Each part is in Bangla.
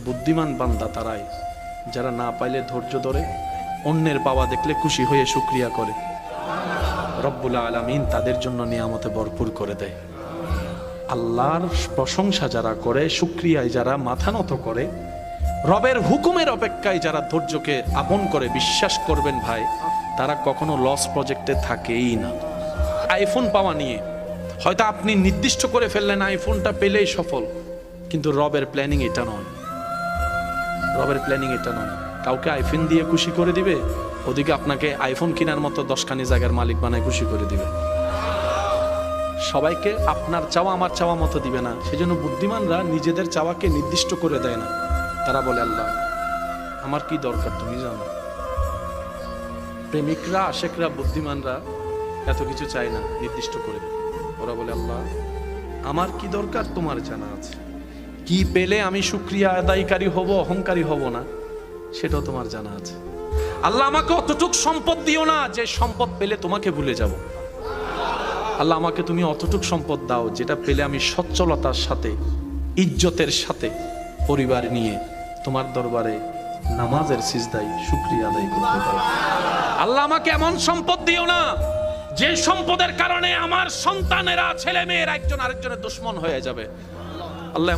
বুদ্ধিমান বান্দা তারাই যারা না পাইলে ধৈর্য ধরে, অন্যের পাওয়া দেখলে খুশি হয়ে শুকরিয়া করে। রব্বুল আলামিন তাদের জন্য নিয়ামতে ভরপুর করে দেয়। আল্লাহর প্রশংসা যারা করে, শুকরিয়ায় যারা মাথা নত করে, রবের হুকুমের অপেক্ষায় যারা ধৈর্যকে আপন করে, বিশ্বাস করবেন ভাই, তারা কখনো লস প্রজেক্টে থাকেই না। আইফোন পাওয়া নিয়ে হয়তো আপনি নির্দিষ্ট করে ফেললেন আইফোনটা পেলেই সফল, কিন্তু রবের প্ল্যানিং এটা নয়। রবের প্ল্যানিং এটা নয়। কাউকে আইফোন দিয়ে খুশি করে দিবে, ওদিকে আপনাকে আইফোন কেনার মতো 10খানি জায়গার মালিক বানায় খুশি করে দিবে। সবাইকে আপনার চাওয়া আমার চাওয়া মতো দিবে না। সেজন্য বুদ্ধিমানরা নিজেদের চাওয়াকে নির্দিষ্ট করে দেয় না। তারা বলে, আল্লাহ আমার কি দরকার তুমি জানো। প্রেমিকরা, আশেকরা, বুদ্ধিমানরা এত কিছু চায় না, নির্দিষ্ট করে দেয়। ওরা বলে, আল্লাহ আমার কি দরকার তোমার জানা আছে, কি পেলে আমি শুকরিয়া আদায়কারী হব, অহংকারী হব না, সেটাও তোমার জানা আছে। আল্লাহ আমাকে অতটুক সম্পদ দিও না যে সম্পদ পেলে তোমাকে ভুলে যাব। আল্লাহ আমাকে তুমি অতটুক সম্পদ দাও যেটা পেলে আমি সচ্ছলতার সাথে, ইজ্জতের সাথে পরিবার নিয়ে তোমার দরবারে নামাজের সিজদায় শুকরিয়া আদায় করতে পারো। আল্লাহ আমাকে এমন সম্পদ দিও না যে সম্পদের কারণে আমার সন্তানেরা, ছেলে মেয়েরা একজন আরেকজনের দুশমন হয়ে যাবে। আল্লাহ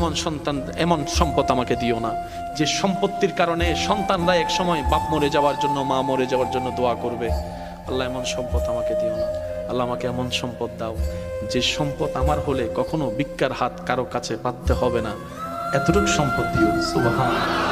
এমন সম্পদ আমাকে দিও না যে সম্পত্তির কারণে সন্তানরা এক সময় বাপ মরে যাওয়ার জন্য, মা মরে যাওয়ার জন্য দোয়া করবে। আল্লাহ এমন সম্পদ আমাকে দিও না। আল্লাহ আমাকে এমন সম্পদ দাও যে সম্পদ আমার হলে কখনো ভিক্ষার হাত কারো কাছে পাততে হবে না। এতটুকু সম্পদ দিও। সুবহানাল্লাহ।